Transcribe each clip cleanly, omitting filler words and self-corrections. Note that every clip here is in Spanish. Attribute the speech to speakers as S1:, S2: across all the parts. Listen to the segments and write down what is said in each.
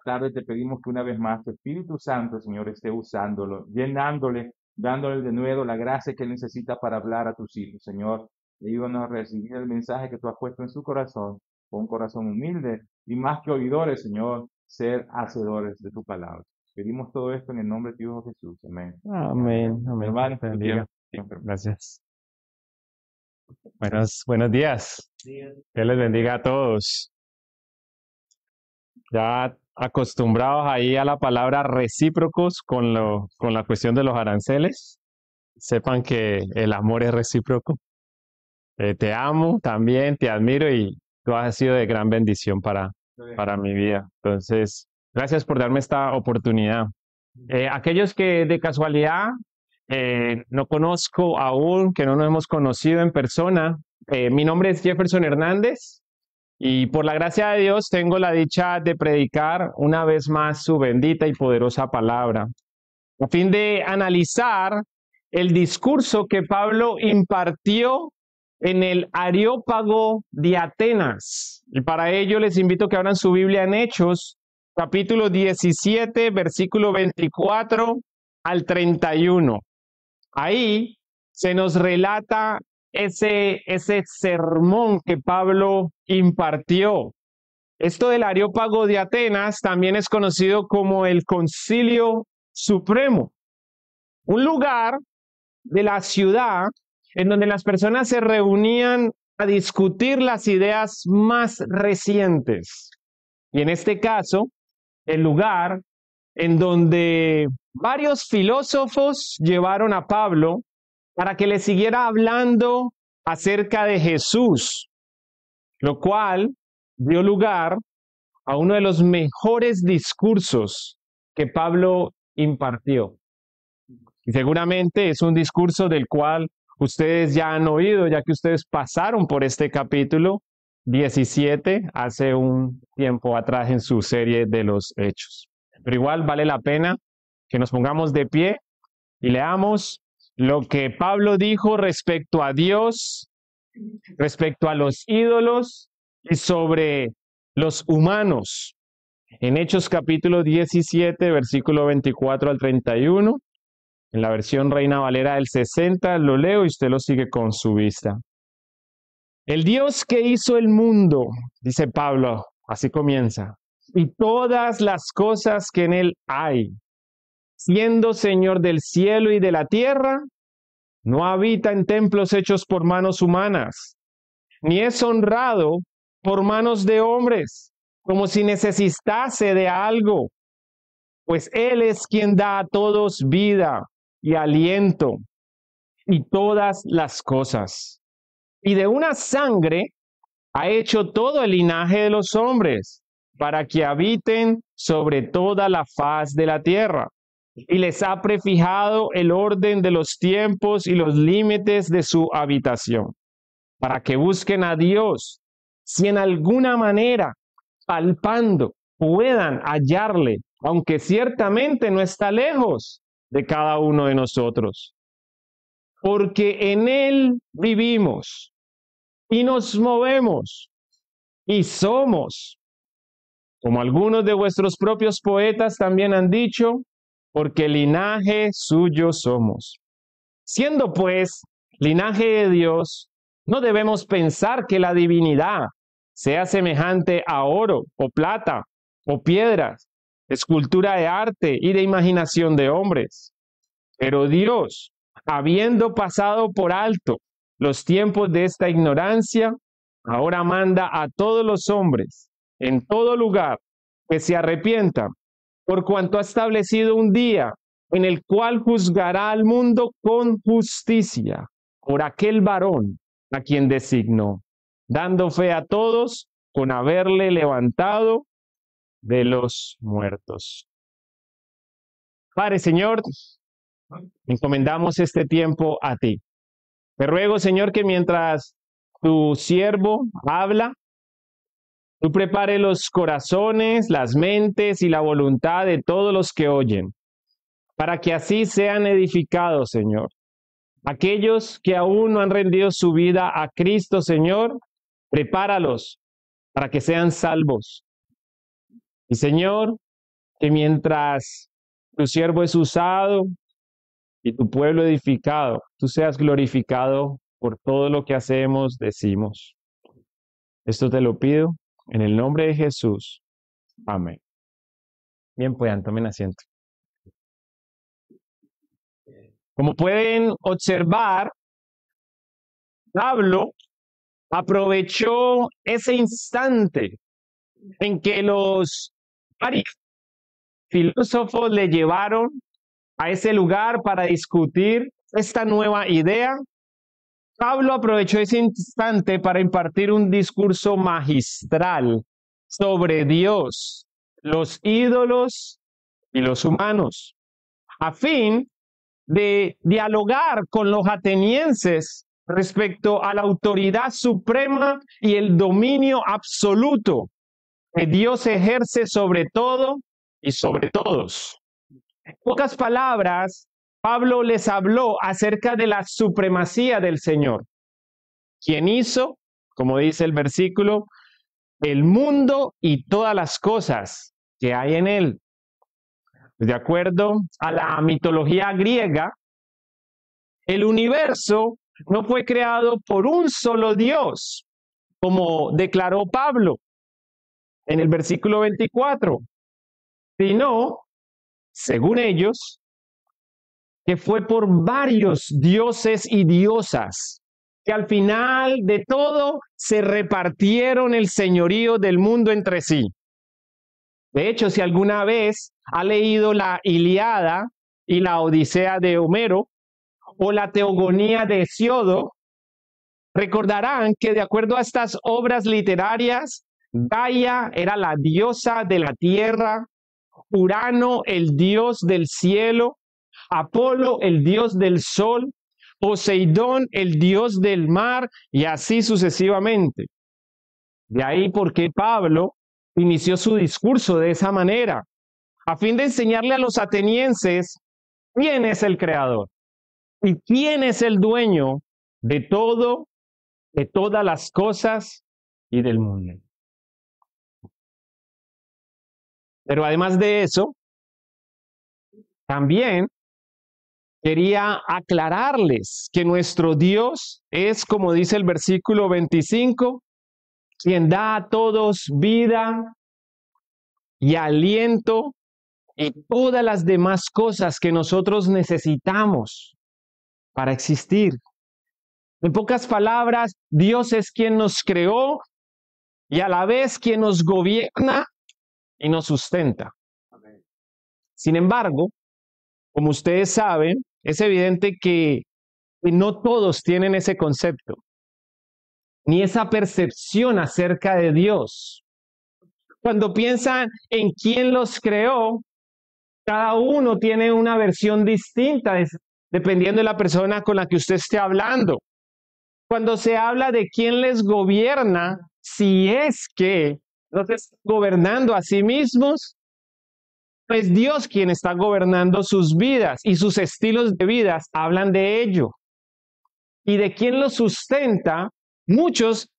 S1: tarde te pedimos que una vez más tu Espíritu Santo, Señor, esté usándolo, llenándole, dándole de nuevo la gracia que él necesita para hablar a tus hijos, Señor. Ayúdanos a recibir el mensaje que tú has puesto en su corazón, con un corazón humilde y más que oidores, Señor, ser hacedores de tu palabra. Pedimos todo esto en el nombre de tu Hijo Jesús. Amén.
S2: Amén, amén.
S1: Hermano,
S2: Te
S1: tu
S2: bendiga.
S1: tiempo.
S2: Gracias. Buenos días. Dios les bendiga a todos. Ya acostumbrados ahí a la palabra recíprocos con la cuestión de los aranceles. Sepan que el amor es recíproco. Te amo también, te admiro y tú has sido de gran bendición para mi vida. Entonces, gracias por darme esta oportunidad. Aquellos que de casualidad no conozco aún, que no nos hemos conocido en persona, mi nombre es Jefferson Hernández y por la gracia de Dios tengo la dicha de predicar una vez más su bendita y poderosa palabra, a fin de analizar el discurso que Pablo impartió en el Areópago de Atenas. Y para ello les invito a que abran su Biblia en Hechos, capítulo 17, versículo 24 al 31. Ahí se nos relata ese sermón que Pablo impartió. Esto del Areópago de Atenas también es conocido como el Concilio Supremo, un lugar de la ciudad en donde las personas se reunían a discutir las ideas más recientes. Y en este caso, el lugar en donde varios filósofos llevaron a Pablo para que le siguiera hablando acerca de Jesús, lo cual dio lugar a uno de los mejores discursos que Pablo impartió. Y seguramente es un discurso del cual ustedes ya han oído, ya que ustedes pasaron por este capítulo 17 hace un tiempo atrás en su serie de los Hechos. Pero igual vale la pena que nos pongamos de pie y leamos lo que Pablo dijo respecto a Dios, respecto a los ídolos y sobre los humanos. En Hechos capítulo 17, versículo 24 al 31, en la versión Reina Valera del 60, lo leo y usted lo sigue con su vista. El Dios que hizo el mundo, dice Pablo, así comienza, y todas las cosas que en él hay, siendo Señor del cielo y de la tierra, no habita en templos hechos por manos humanas, ni es honrado por manos de hombres, como si necesitase de algo, pues Él es quien da a todos vida y aliento y todas las cosas. Y de una sangre ha hecho todo el linaje de los hombres, para que habiten sobre toda la faz de la tierra. Y les ha prefijado el orden de los tiempos y los límites de su habitación, para que busquen a Dios, si en alguna manera, palpando, puedan hallarle, aunque ciertamente no está lejos de cada uno de nosotros. Porque en Él vivimos y nos movemos y somos, como algunos de vuestros propios poetas también han dicho, porque linaje suyo somos. Siendo pues linaje de Dios, no debemos pensar que la divinidad sea semejante a oro o plata o piedras, escultura de arte y de imaginación de hombres. Pero Dios, habiendo pasado por alto los tiempos de esta ignorancia, ahora manda a todos los hombres en todo lugar que se arrepientan, por cuanto ha establecido un día en el cual juzgará al mundo con justicia por aquel varón a quien designó, dando fe a todos con haberle levantado de los muertos. Padre, Señor, encomendamos este tiempo a ti. Te ruego, Señor, que mientras tu siervo habla, tú prepare los corazones, las mentes y la voluntad de todos los que oyen, para que así sean edificados, Señor. Aquellos que aún no han rendido su vida a Cristo, Señor, prepáralos para que sean salvos. Y Señor, que mientras tu siervo es usado y tu pueblo edificado, tú seas glorificado por todo lo que hacemos, decimos. Esto te lo pido en el nombre de Jesús. Amén. Bien, puedan, tomen asiento. Como pueden observar, Pablo aprovechó ese instante en que los filósofos le llevaron a ese lugar para discutir esta nueva idea. Pablo aprovechó ese instante para impartir un discurso magistral sobre Dios, los ídolos y los humanos, a fin de dialogar con los atenienses respecto a la autoridad suprema y el dominio absoluto que Dios ejerce sobre todo y sobre todos. En pocas palabras, Pablo les habló acerca de la supremacía del Señor, quien hizo, como dice el versículo, el mundo y todas las cosas que hay en él. De acuerdo a la mitología griega, el universo no fue creado por un solo Dios, como declaró Pablo en el versículo 24, sino, según ellos, que fue por varios dioses y diosas, que al final de todo se repartieron el señorío del mundo entre sí. De hecho, si alguna vez ha leído la Ilíada y la Odisea de Homero o la Teogonía de Hesiodo, recordarán que de acuerdo a estas obras literarias, Gaia era la diosa de la tierra, Urano el dios del cielo, Apolo el dios del sol, Poseidón el dios del mar y así sucesivamente. De ahí porque Pablo inició su discurso de esa manera, a fin de enseñarle a los atenienses quién es el creador y quién es el dueño de todo, de todas las cosas y del mundo. Pero además de eso, también quería aclararles que nuestro Dios es, como dice el versículo 25, quien da a todos vida y aliento y todas las demás cosas que nosotros necesitamos para existir. En pocas palabras, Dios es quien nos creó y a la vez quien nos gobierna y nos sustenta. Sin embargo, como ustedes saben, es evidente que no todos tienen ese concepto, ni esa percepción acerca de Dios. Cuando piensan en quién los creó, cada uno tiene una versión distinta, dependiendo de la persona con la que usted esté hablando. Cuando se habla de quién les gobierna, si es que no se están gobernando a sí mismos, es Dios quien está gobernando sus vidas y sus estilos de vida hablan de ello. Y de quién los sustenta, muchos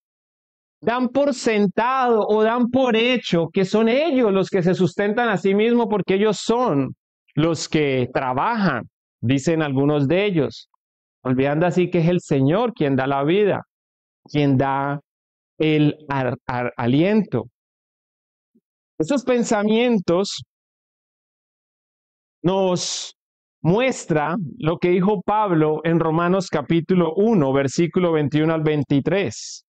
S2: dan por sentado o dan por hecho que son ellos los que se sustentan a sí mismos porque ellos son los que trabajan, dicen algunos de ellos, olvidando así que es el Señor quien da la vida, quien da el aliento. Estos pensamientos nos muestra lo que dijo Pablo en Romanos capítulo 1, versículo 21 al 23.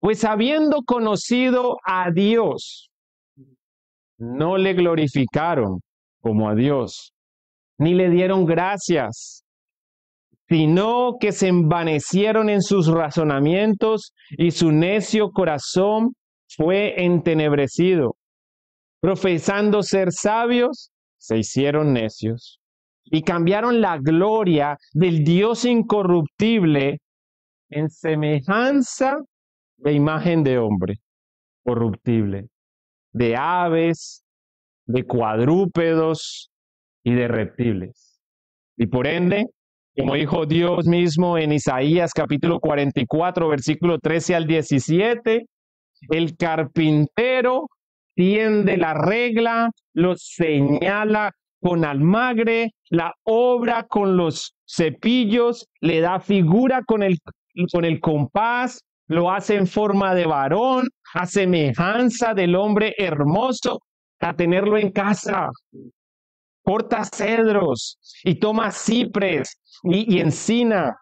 S2: Pues habiendo conocido a Dios, no le glorificaron como a Dios, ni le dieron gracias, sino que se envanecieron en sus razonamientos y su necio corazón fue entenebrecido. Profesando ser sabios, se hicieron necios y cambiaron la gloria del Dios incorruptible en semejanza de imagen de hombre corruptible, de aves, de cuadrúpedos y de reptiles. Y por ende, como dijo Dios mismo en Isaías capítulo 44, versículo 13 al 17, el carpintero extiende la regla, los señala con almagre, la obra con los cepillos, le da figura con el compás, lo hace en forma de varón, a semejanza del hombre hermoso, a tenerlo en casa. Corta cedros y toma cipres y encina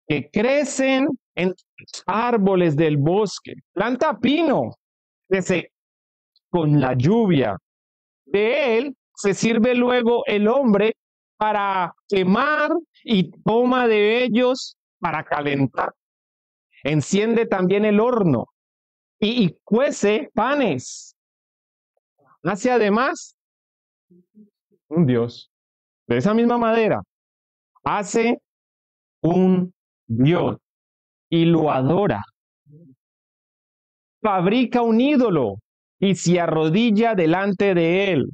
S2: que crecen en los árboles del bosque. Planta pino, crece con la lluvia. De él se sirve luego el hombre para quemar y toma de ellos para calentar. Enciende también el horno y cuece panes. Hace además un dios de esa misma madera. Hace un dios y lo adora. Fabrica un ídolo y se arrodilla delante de él.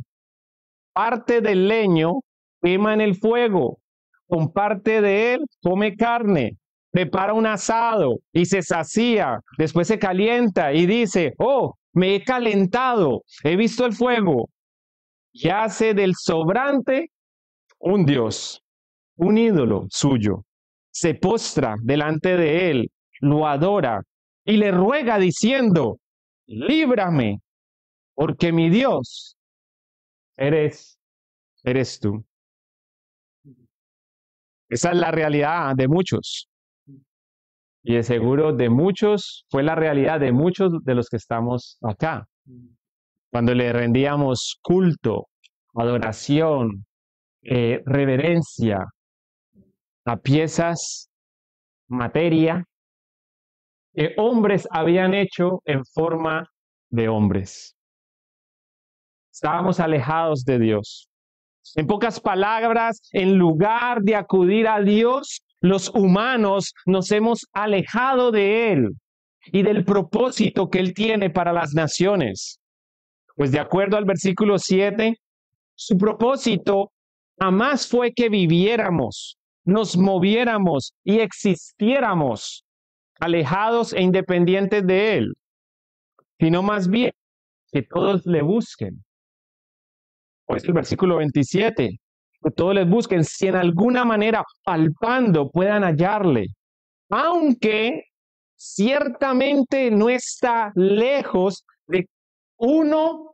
S2: Parte del leño quema en el fuego, con parte de él come carne, prepara un asado y se sacía, después se calienta y dice, oh, me he calentado, he visto el fuego, y hace del sobrante un dios, un ídolo suyo, se postra delante de él, lo adora y le ruega diciendo, líbrame, porque mi Dios eres tú. Esa es la realidad de muchos. Y de seguro de muchos, fue la realidad de muchos de los que estamos acá. Cuando le rendíamos culto, adoración, reverencia a piezas, materia, que hombres habían hecho en forma de hombres. Estábamos alejados de Dios. En pocas palabras, en lugar de acudir a Dios, los humanos nos hemos alejado de Él y del propósito que Él tiene para las naciones. Pues de acuerdo al versículo 7, su propósito jamás fue que viviéramos, nos moviéramos y existiéramos alejados e independientes de Él, sino más bien que todos le busquen. Pues el versículo 27, que todos les busquen, si en alguna manera palpando puedan hallarle, aunque ciertamente no está lejos de uno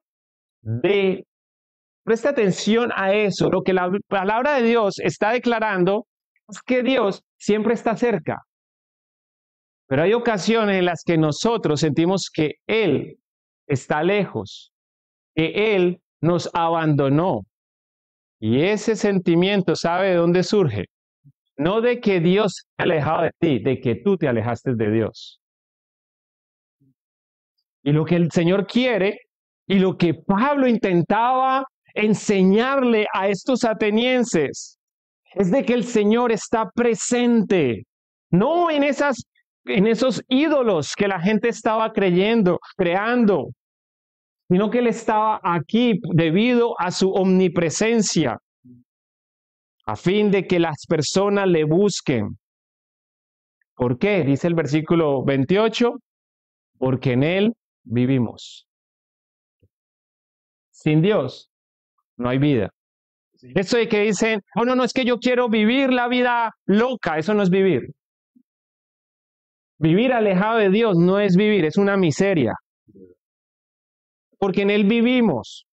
S2: de, presta atención a eso, lo que la palabra de Dios está declarando es que Dios siempre está cerca, pero hay ocasiones en las que nosotros sentimos que Él está lejos, que Él nos abandonó. Y ese sentimiento, ¿sabe de dónde surge? No de que Dios se ha alejado de ti, de que tú te alejaste de Dios. Y lo que el Señor quiere, y lo que Pablo intentaba enseñarle a estos atenienses, es de que el Señor está presente, no en esos ídolos que la gente estaba creando, sino que Él estaba aquí debido a su omnipresencia, a fin de que las personas le busquen. ¿Por qué? Dice el versículo 28, porque en Él vivimos. Sin Dios no hay vida. Sí. Esto de que dicen, oh no, es que yo quiero vivir la vida loca, eso no es vivir. Vivir alejado de Dios no es vivir, es una miseria. Porque en Él vivimos,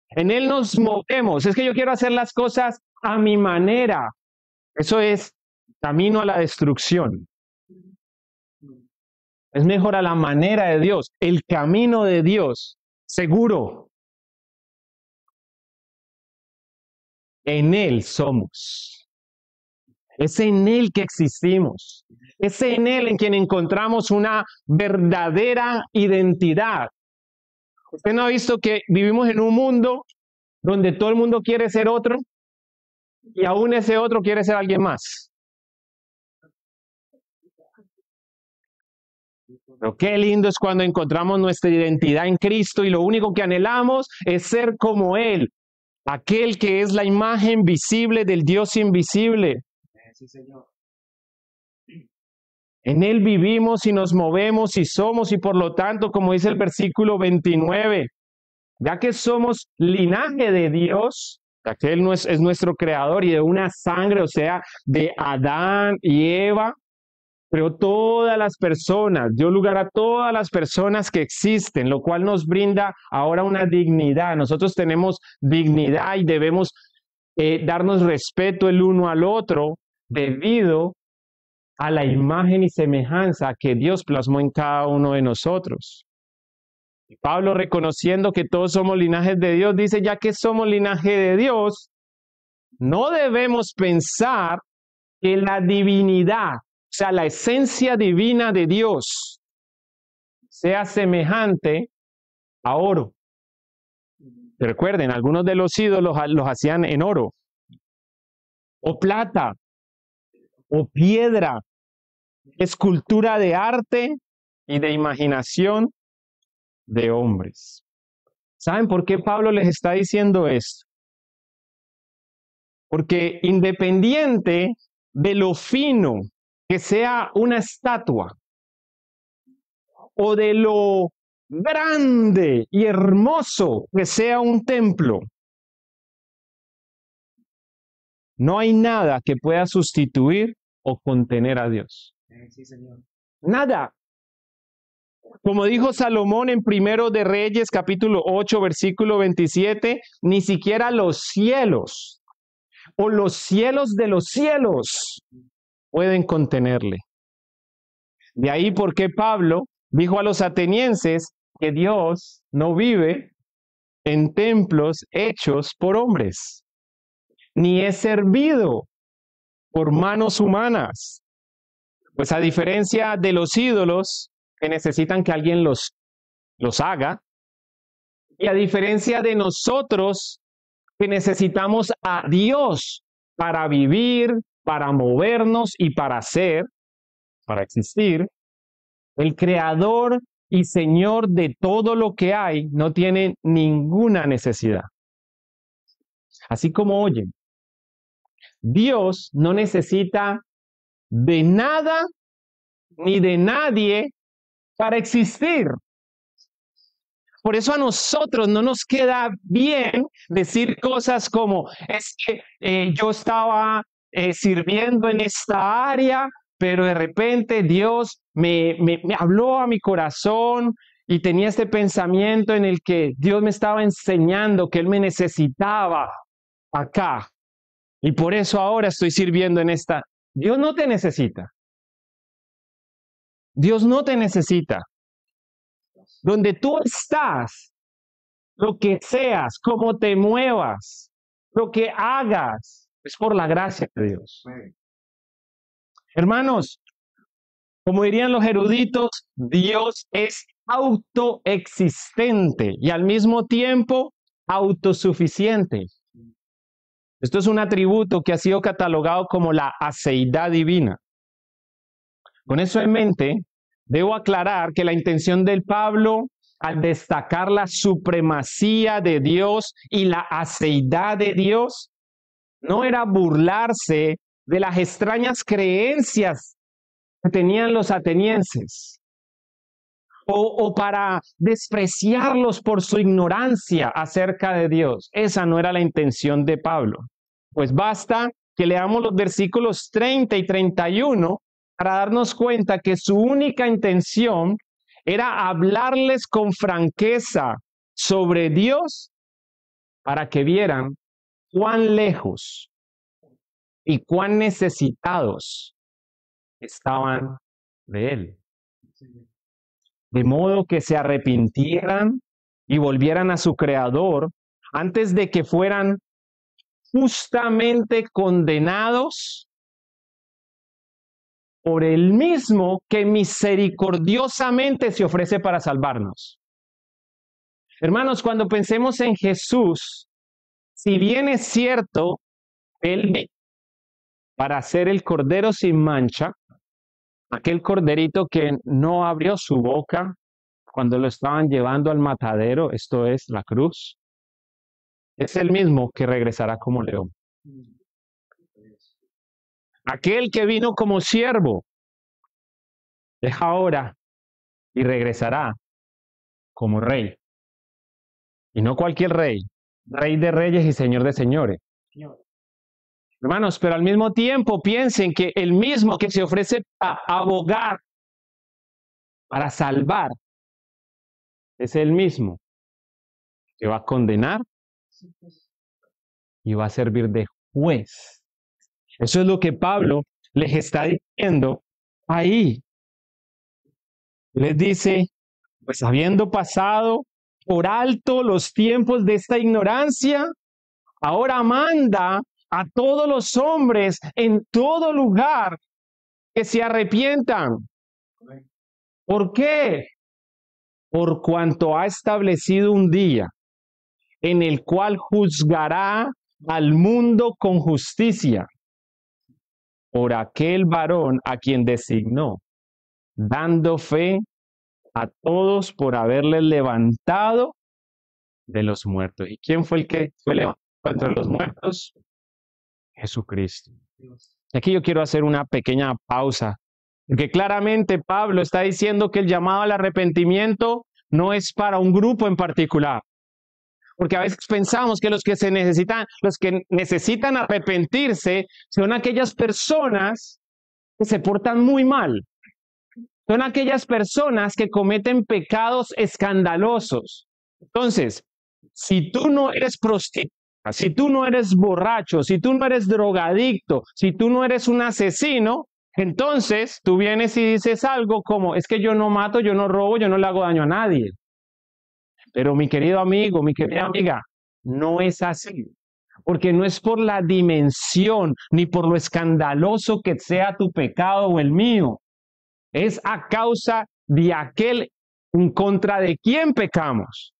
S2: en Él nos movemos. Es que yo quiero hacer las cosas a mi manera. Eso es camino a la destrucción. Es mejor a la manera de Dios, el camino de Dios, seguro. En Él somos. Es en Él que existimos. Es en Él en quien encontramos una verdadera identidad. ¿Usted no ha visto que vivimos en un mundo donde todo el mundo quiere ser otro y aún ese otro quiere ser alguien más? Pero qué lindo es cuando encontramos nuestra identidad en Cristo y lo único que anhelamos es ser como Él, aquel que es la imagen visible del Dios invisible. Sí, Señor. En Él vivimos y nos movemos y somos y por lo tanto, como dice el versículo 29, ya que somos linaje de Dios, ya que Él es nuestro creador y de una sangre, o sea, de Adán y Eva, creó todas las personas, dio lugar a todas las personas que existen, lo cual nos brinda ahora una dignidad. Nosotros tenemos dignidad y debemos darnos respeto el uno al otro debido a la imagen y semejanza que Dios plasmó en cada uno de nosotros. Pablo, reconociendo que todos somos linajes de Dios, dice, ya que somos linaje de Dios, no debemos pensar que la divinidad, o sea, la esencia divina de Dios, sea semejante a oro. Recuerden, algunos de los ídolos los hacían en oro, o plata, o piedra, escultura de arte y de imaginación de hombres. ¿Saben por qué Pablo les está diciendo esto? Porque independiente de lo fino que sea una estatua o de lo grande y hermoso que sea un templo, no hay nada que pueda sustituir o contener a Dios.
S3: Sí, Señor.
S2: Nada. Como dijo Salomón en Primero de Reyes, capítulo 8, versículo 27, ni siquiera los cielos o los cielos de los cielos pueden contenerle. De ahí porque Pablo dijo a los atenienses que Dios no vive en templos hechos por hombres, ni es servido por manos humanas. Pues a diferencia de los ídolos que necesitan que alguien los haga, y a diferencia de nosotros que necesitamos a Dios para vivir, para movernos y para ser, para existir, el creador y Señor de todo lo que hay no tiene ninguna necesidad. Así como oyen, Dios no necesita de nada ni de nadie para existir. Por eso a nosotros no nos queda bien decir cosas como, es que yo estaba sirviendo en esta área, pero de repente Dios me habló a mi corazón y tenía este pensamiento en el que Dios me estaba enseñando que Él me necesitaba acá. Y por eso ahora estoy sirviendo en esta. Dios no te necesita. Dios no te necesita. Donde tú estás, lo que seas, cómo te muevas, lo que hagas, es por la gracia de Dios. Hermanos, como dirían los eruditos, Dios es autoexistente y al mismo tiempo autosuficiente. Esto es un atributo que ha sido catalogado como la aceidad divina. Con eso en mente, debo aclarar que la intención del Pablo al destacar la supremacía de Dios y la aceidad de Dios no era burlarse de las extrañas creencias que tenían los atenienses o para despreciarlos por su ignorancia acerca de Dios. Esa no era la intención de Pablo. Pues basta que leamos los versículos 30 y 31 para darnos cuenta que su única intención era hablarles con franqueza sobre Dios para que vieran cuán lejos y cuán necesitados estaban de Él. De modo que se arrepintieran y volvieran a su Creador antes de que fueran justamente condenados por el mismo que misericordiosamente se ofrece para salvarnos. Hermanos, cuando pensemos en Jesús, si bien es cierto, Él para ser el Cordero sin mancha, aquel corderito que no abrió su boca cuando lo estaban llevando al matadero, esto es la cruz, es el mismo que regresará como león. Aquel que vino como siervo es ahora y regresará como rey. Y no cualquier rey, rey de reyes y señor de señores. Hermanos, pero al mismo tiempo piensen que el mismo que se ofrece a abogar para salvar es el mismo que va a condenar y va a servir de juez. Eso es lo que Pablo les está diciendo ahí. Les dice, pues habiendo pasado por alto los tiempos de esta ignorancia, ahora manda a todos los hombres en todo lugar que se arrepientan. ¿Por qué? Por cuanto ha establecido un día en el cual juzgará al mundo con justicia por aquel varón a quien designó, dando fe a todos por haberles levantado de los muertos. ¿Y quién fue el que fue levantado entre los muertos? Jesucristo. Aquí yo quiero hacer una pequeña pausa, porque claramente Pablo está diciendo que el llamado al arrepentimiento no es para un grupo en particular. Porque a veces pensamos que los que necesitan arrepentirse son aquellas personas que se portan muy mal. Son aquellas personas que cometen pecados escandalosos. Entonces, si tú no eres prostituta, si tú no eres borracho, si tú no eres drogadicto, si tú no eres un asesino, entonces tú vienes y dices algo como, es que yo no mato, yo no robo, yo no le hago daño a nadie. Pero mi querido amigo, mi querida amiga, no es así. Porque no es por la dimensión ni por lo escandaloso que sea tu pecado o el mío. Es a causa de aquel en contra de quien pecamos.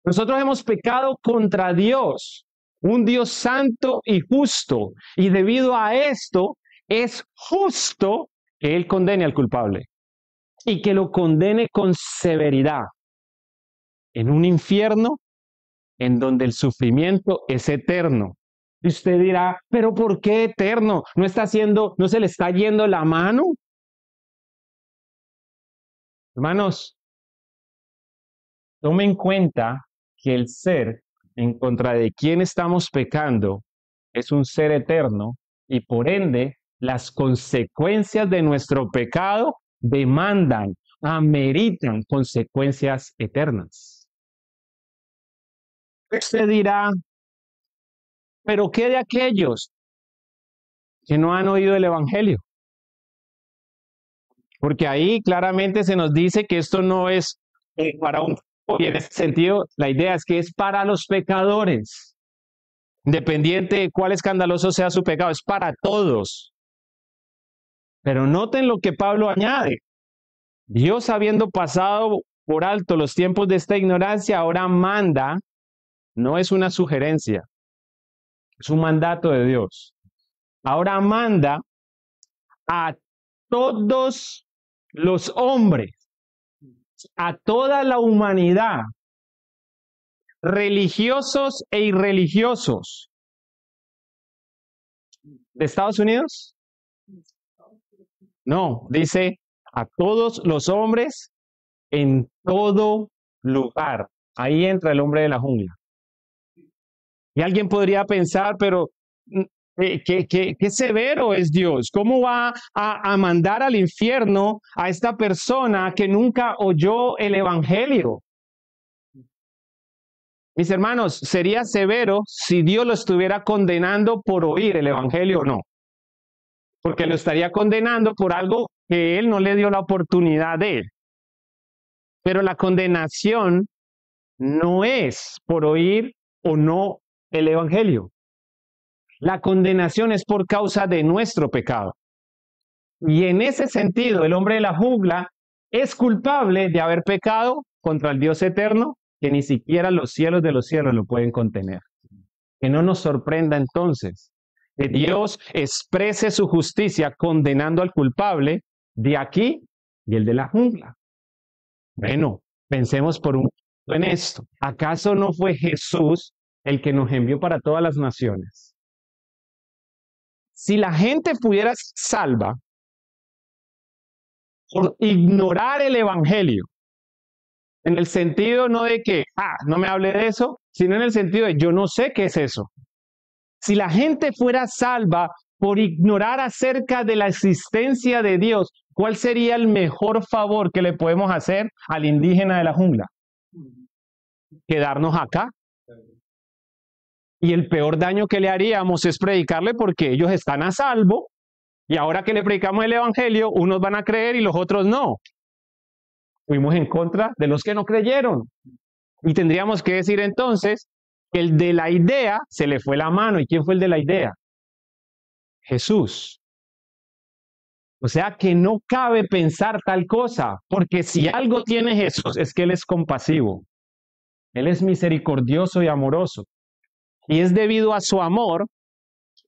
S2: Nosotros hemos pecado contra Dios, un Dios santo y justo. Y debido a esto, es justo que Él condene al culpable. Y que lo condene con severidad. En un infierno en donde el sufrimiento es eterno. Y usted dirá, ¿pero por qué eterno? ¿No se le está yendo la mano? Hermanos, tome en cuenta que el ser en contra de quien estamos pecando es un ser eterno y por ende las consecuencias de nuestro pecado ameritan consecuencias eternas. Usted dirá, ¿pero qué de aquellos que no han oído el Evangelio? Porque ahí claramente se nos dice que esto no es para un... Y en ese sentido, la idea es que es para los pecadores. Independiente de cuál escandaloso sea su pecado, es para todos. Pero noten lo que Pablo añade. Dios, habiendo pasado por alto los tiempos de esta ignorancia, ahora manda, no es una sugerencia, es un mandato de Dios. Ahora manda a todos los hombres, a toda la humanidad, religiosos e irreligiosos. ¿De Estados Unidos? No, dice a todos los hombres en todo lugar. Ahí entra el hombre de la jungla. Y alguien podría pensar, pero qué severo es Dios. ¿Cómo va a mandar al infierno a esta persona que nunca oyó el Evangelio? Mis hermanos, sería severo si Dios lo estuviera condenando por oír el Evangelio o no. Porque lo estaría condenando por algo que Él no le dio la oportunidad de. Pero la condenación no es por oír o no el Evangelio. La condenación es por causa de nuestro pecado. Y en ese sentido, el hombre de la jungla es culpable de haber pecado contra el Dios eterno, que ni siquiera los cielos de los cielos lo pueden contener. Que no nos sorprenda entonces que Dios exprese su justicia condenando al culpable de aquí y el de la jungla. Bueno, pensemos por un momento en esto. ¿Acaso no fue Jesús el que nos envió para todas las naciones? Si la gente pudiera ser salva por ignorar el Evangelio, En el sentido no de que, no me hable de eso, sino en el sentido de yo no sé qué es eso. Si la gente fuera salva por ignorar acerca de la existencia de Dios, ¿cuál sería el mejor favor que le podemos hacer al indígena de la jungla? Quedarnos acá. Y el peor daño que le haríamos es predicarle porque ellos están a salvo y ahora que le predicamos el evangelio, unos van a creer y los otros no. Fuimos en contra de los que no creyeron. Y tendríamos que decir entonces que el de la idea se le fue la mano. ¿Y quién fue el de la idea? Jesús. O sea que no cabe pensar tal cosa, porque si algo tiene Jesús es que Él es compasivo. Él es misericordioso y amoroso. Y es debido a su amor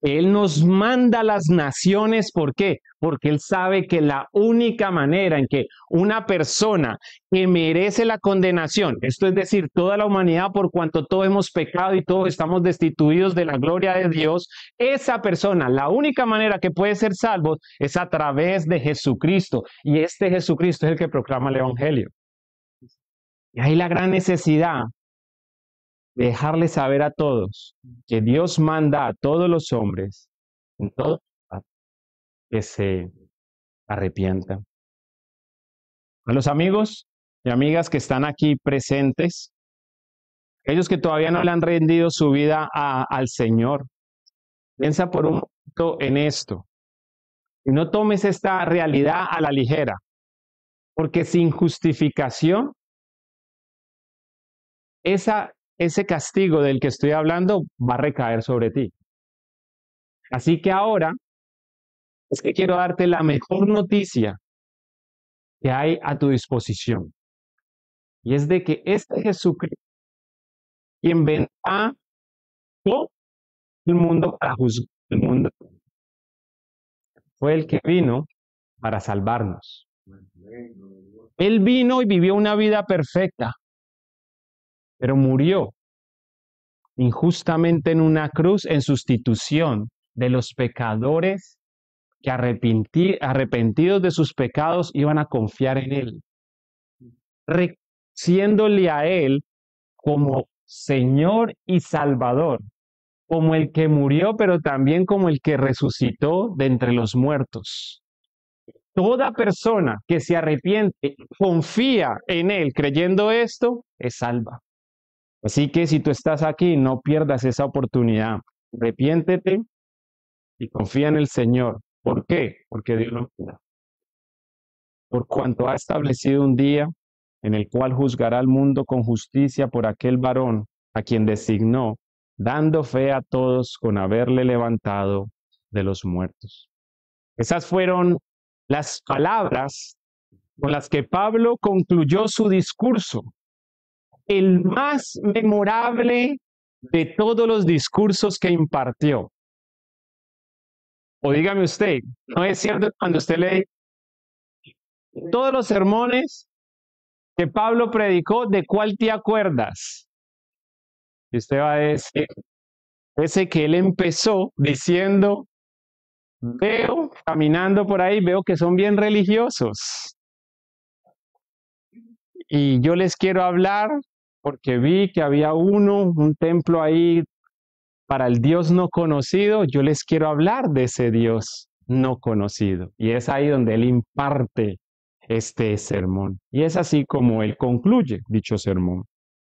S2: Él nos manda a las naciones. ¿Por qué? Porque Él sabe que la única manera en que una persona que merece la condenación, esto es decir, toda la humanidad por cuanto todos hemos pecado y todos estamos destituidos de la gloria de Dios, esa persona, la única manera que puede ser salvo es a través de Jesucristo. Y este Jesucristo es el que proclama el Evangelio. Y hay la gran necesidad de dejarle saber a todos que Dios manda a todos los hombres en todo que se arrepientan. A los amigos y amigas que están aquí presentes, aquellos que todavía no le han rendido su vida al Señor, piensa por un momento en esto y no tomes esta realidad a la ligera, porque sin justificación, ese castigo del que estoy hablando va a recaer sobre ti. Así que ahora es que quiero darte la mejor noticia que hay a tu disposición. Y es de que este Jesucristo, quien vendrá todo el mundo para juzgar el mundo, fue el que vino para salvarnos. Él vino y vivió una vida perfecta, pero murió injustamente en una cruz en sustitución de los pecadores que arrepentidos de sus pecados iban a confiar en Él, reconociéndole a Él como Señor y Salvador, como el que murió, pero también como el que resucitó de entre los muertos. Toda persona que se arrepiente, confía en Él creyendo esto, es salva. Así que si tú estás aquí, no pierdas esa oportunidad. Arrepiéntete y confía en el Señor. ¿Por qué? Porque Dios lo cuida. Por cuanto ha establecido un día en el cual juzgará al mundo con justicia por aquel varón a quien designó, dando fe a todos con haberle levantado de los muertos. Esas fueron las palabras con las que Pablo concluyó su discurso, el más memorable de todos los discursos que impartió. O dígame usted, ¿no es cierto cuando usted lee todos los sermones que Pablo predicó, de cuál te acuerdas? Y usted va a decir, ese que él empezó diciendo, veo, caminando por ahí, veo que son bien religiosos. Y yo les quiero hablar porque vi que había un templo ahí para el Dios no conocido. Yo les quiero hablar de ese Dios no conocido. Y es ahí donde él imparte este sermón. Y es así como él concluye dicho sermón.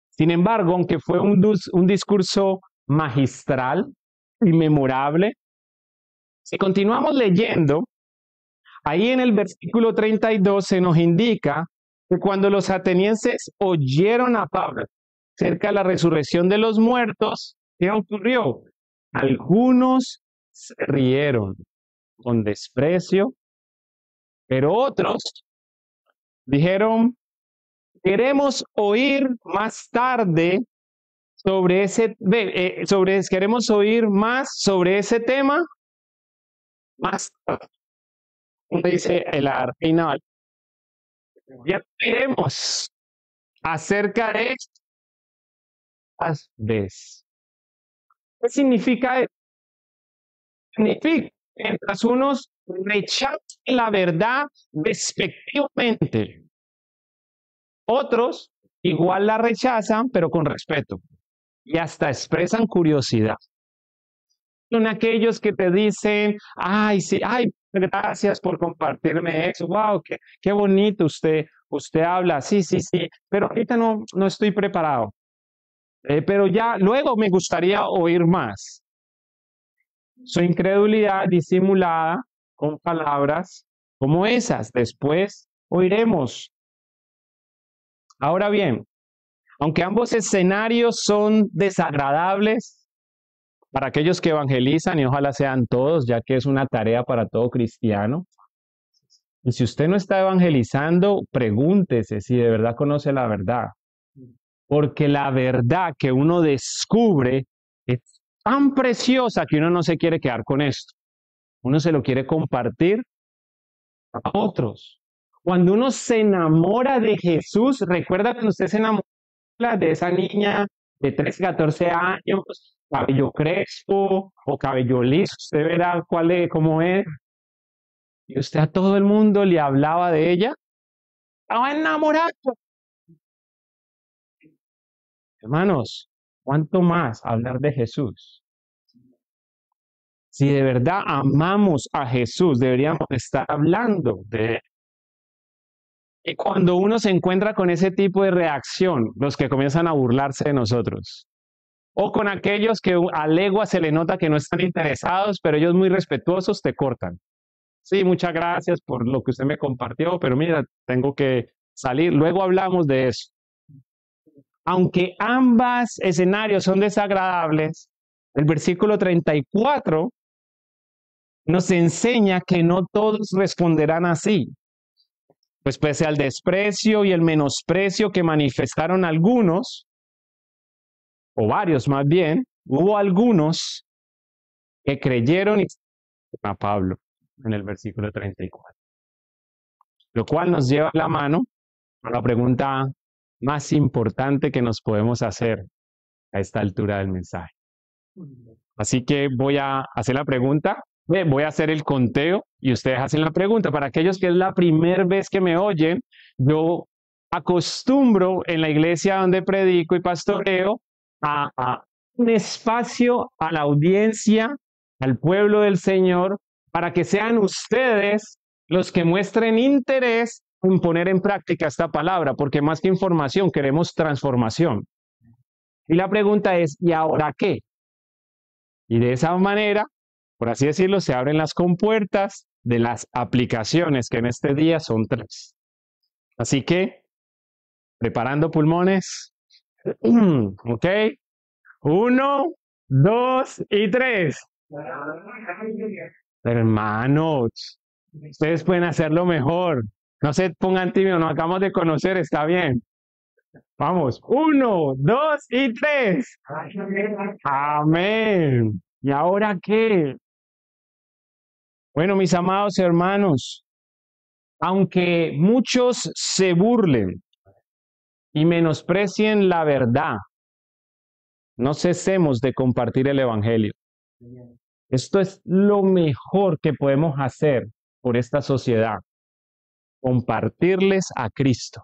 S2: Sin embargo, aunque fue un discurso magistral y memorable, si continuamos leyendo, ahí en el versículo 32 se nos indica que cuando los atenienses oyeron a Pablo acerca de la resurrección de los muertos, ¿qué ocurrió? Algunos se rieron con desprecio, pero otros dijeron, queremos oír más tarde queremos oír más sobre ese tema, más tarde. Dice el Reina, ya veremos acerca de esto. ¿Qué significa esto? Significa que mientras unos rechazan la verdad despectivamente, otros igual la rechazan, pero con respeto. Y hasta expresan curiosidad. Son aquellos que te dicen, ay, sí, ay, gracias por compartirme eso, wow, qué bonito usted habla, sí, sí, sí, pero ahorita no estoy preparado. Pero ya luego me gustaría oír más. Su incredulidad disimulada con palabras como esas. Después oiremos. Ahora bien, aunque ambos escenarios son desagradables para aquellos que evangelizan, y ojalá sean todos, ya que es una tarea para todo cristiano, y si usted no está evangelizando, pregúntese si de verdad conoce la verdad. Porque la verdad que uno descubre es tan preciosa que uno no se quiere quedar con esto. Uno se lo quiere compartir a otros. Cuando uno se enamora de Jesús, recuerda cuando usted se enamora de esa niña de 13, 14 años, cabello crespo o cabello liso, usted verá cómo es. Y usted a todo el mundo le hablaba de ella. Estaba enamorado. Hermanos, ¿cuánto más hablar de Jesús? Si de verdad amamos a Jesús, deberíamos estar hablando de él. Y cuando uno se encuentra con ese tipo de reacción, los que comienzan a burlarse de nosotros, o con aquellos que a legua se le nota que no están interesados, pero ellos muy respetuosos te cortan. Sí, muchas gracias por lo que usted me compartió, pero mira, tengo que salir. Luego hablamos de eso. Aunque ambas escenarios son desagradables, el versículo 34 nos enseña que no todos responderán así. Pues pese al desprecio y el menosprecio que manifestaron algunos, o varios más bien, hubo algunos que creyeron a Pablo en el versículo 34. Lo cual nos lleva la mano a la pregunta más importante que nos podemos hacer a esta altura del mensaje. Así que voy a hacer la pregunta, voy a hacer el conteo y ustedes hacen la pregunta. Para aquellos que es la primera vez que me oyen, yo acostumbro en la iglesia donde predico y pastoreo a un espacio a la audiencia, al pueblo del Señor, para que sean ustedes los que muestren interés en poner en práctica esta palabra, porque más que información queremos transformación. Y la pregunta es, ¿y ahora qué? Y de esa manera, por así decirlo, se abren las compuertas de las aplicaciones, que en este día son 3. Así que, preparando pulmones, ok, 1, 2 y 3. Hermanos, ustedes pueden hacerlo mejor. No se pongan tímidos, nos acabamos de conocer, está bien. Vamos, 1, 2 y 3. Amén. ¿Y ahora qué? Bueno, mis amados hermanos, aunque muchos se burlen y menosprecien la verdad, no cesemos de compartir el Evangelio. Esto es lo mejor que podemos hacer por esta sociedad. Compartirles a Cristo,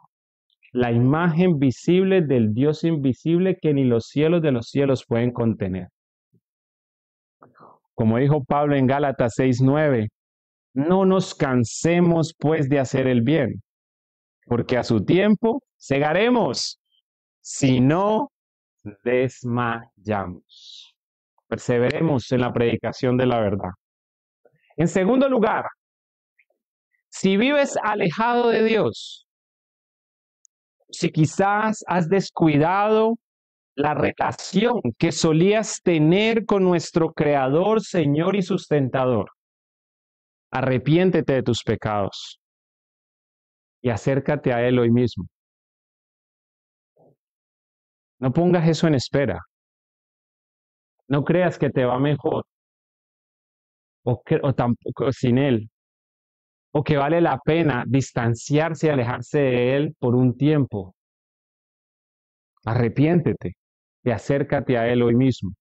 S2: la imagen visible del Dios invisible que ni los cielos de los cielos pueden contener. Como dijo Pablo en Gálatas 6:9, no nos cansemos pues de hacer el bien, porque a su tiempo segaremos, si no desmayamos. Perseveremos en la predicación de la verdad. En segundo lugar, si vives alejado de Dios, si quizás has descuidado la relación que solías tener con nuestro Creador, Señor y Sustentador, arrepiéntete de tus pecados y acércate a Él hoy mismo. No pongas eso en espera. No creas que te va mejor o tampoco sin Él, o que vale la pena distanciarse y alejarse de Él por un tiempo. Arrepiéntete y acércate a Él hoy mismo.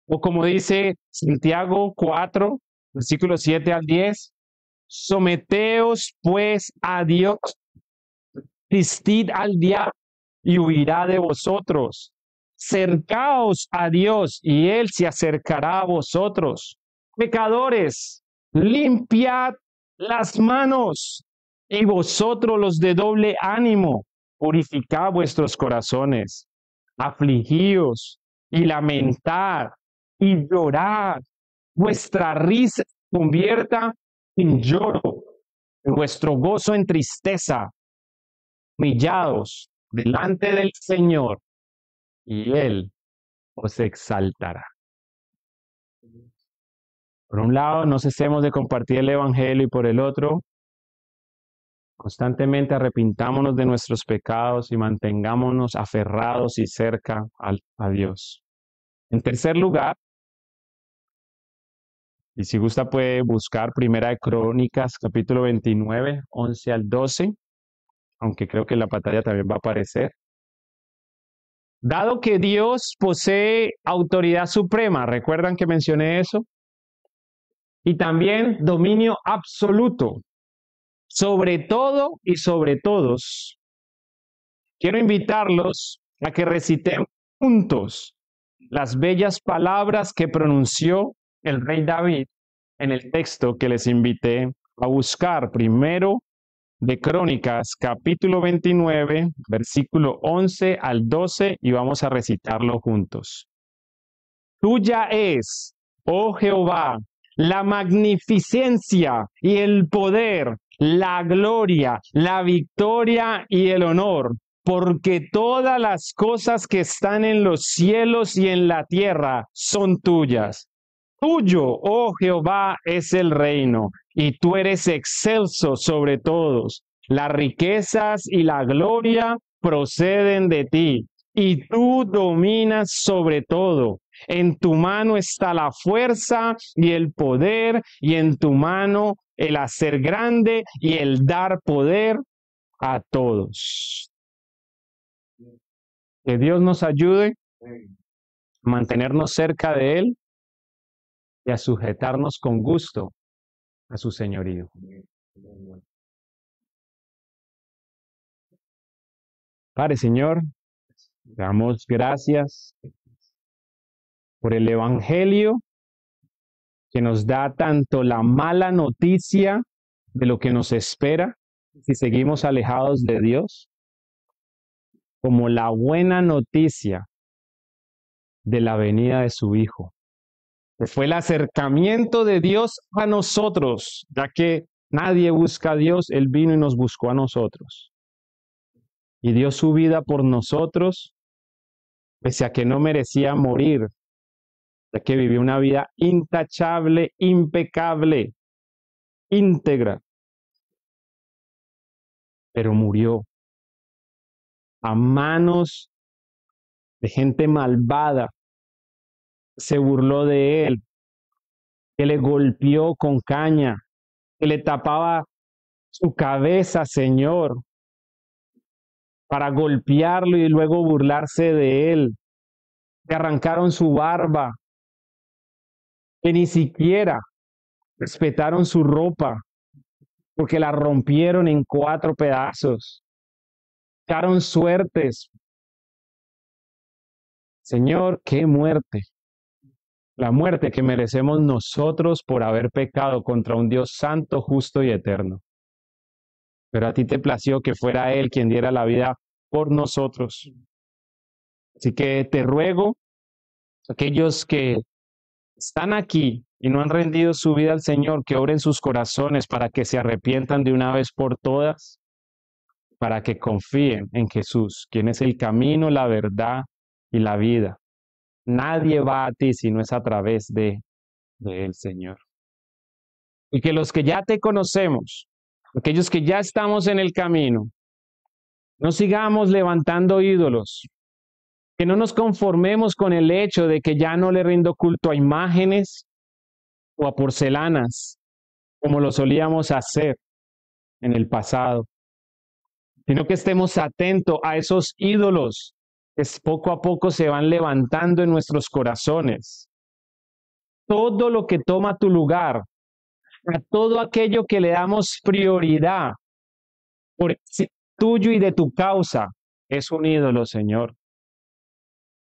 S2: O como dice Santiago 4, versículos 7 al 10, someteos pues a Dios, resistid al diablo y huirá de vosotros. Cercaos a Dios y Él se acercará a vosotros. Pecadores, limpiad las manos, y vosotros los de doble ánimo, purificad vuestros corazones. Afligíos y lamentad y llorad. Vuestra risa convierta en lloro, y vuestro gozo en tristeza. Humillados delante del Señor, y Él os exaltará. Por un lado, no cesemos de compartir el Evangelio, y por el otro, constantemente arrepintámonos de nuestros pecados y mantengámonos aferrados y cerca a Dios. En tercer lugar, y si gusta puede buscar Primera de Crónicas, capítulo 29, 11 al 12, aunque creo que en la pantalla también va a aparecer. Dado que Dios posee autoridad suprema, ¿recuerdan que mencioné eso? Y también dominio absoluto sobre todo y sobre todos. Quiero invitarlos a que recitemos juntos las bellas palabras que pronunció el rey David en el texto que les invité a buscar. Primero de Crónicas, capítulo 29, versículo 11 al 12, y vamos a recitarlo juntos. Tuya es, oh Jehová, la magnificencia y el poder, la gloria, la victoria y el honor, porque todas las cosas que están en los cielos y en la tierra son tuyas. Tuyo, oh Jehová, es el reino, y tú eres excelso sobre todos. Las riquezas y la gloria proceden de ti, y tú dominas sobre todo. En tu mano está la fuerza y el poder, y en tu mano el hacer grande y el dar poder a todos. Que Dios nos ayude a mantenernos cerca de Él y a sujetarnos con gusto a su señorío. Padre Señor, damos gracias por el Evangelio que nos da tanto la mala noticia de lo que nos espera si seguimos alejados de Dios, como la buena noticia de la venida de su Hijo, que fue el acercamiento de Dios a nosotros, ya que nadie busca a Dios, Él vino y nos buscó a nosotros. Y dio su vida por nosotros, pese a que no merecía morir, ya que vivió una vida intachable, impecable, íntegra, pero murió a manos de gente malvada, se burló de él, que le golpeó con caña, que le tapaba su cabeza, Señor, para golpearlo y luego burlarse de él, que arrancaron su barba, que ni siquiera respetaron su ropa, porque la rompieron en 4 pedazos, echaron suertes. Señor, qué muerte. La muerte que merecemos nosotros por haber pecado contra un Dios santo, justo y eterno. Pero a ti te plació que fuera Él quien diera la vida por nosotros. Así que te ruego, aquellos que están aquí y no han rendido su vida al Señor, que oren sus corazones para que se arrepientan de una vez por todas, para que confíen en Jesús, quien es el camino, la verdad y la vida. Nadie va a ti si no es a través de Él, Señor. Y que los que ya te conocemos, aquellos que ya estamos en el camino, no sigamos levantando ídolos, que no nos conformemos con el hecho de que ya no le rindo culto a imágenes o a porcelanas, como lo solíamos hacer en el pasado, sino que estemos atentos a esos ídolos que poco a poco se van levantando en nuestros corazones. Todo lo que toma tu lugar, a todo aquello que le damos prioridad por tuyo y de tu causa, es un ídolo, Señor.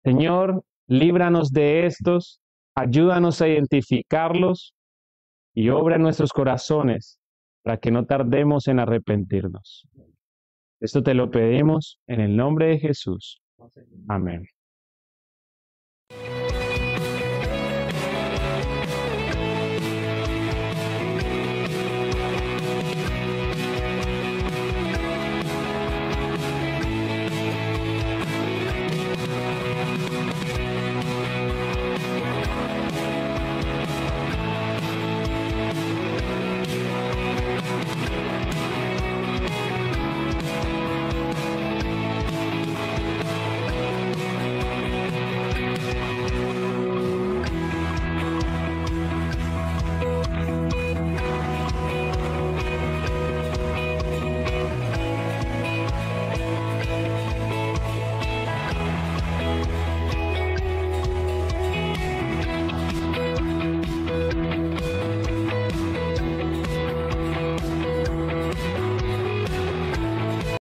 S2: Señor, líbranos de estos, ayúdanos a identificarlos y obra en nuestros corazones para que no tardemos en arrepentirnos. Esto te lo pedimos en el nombre de Jesús. Amén.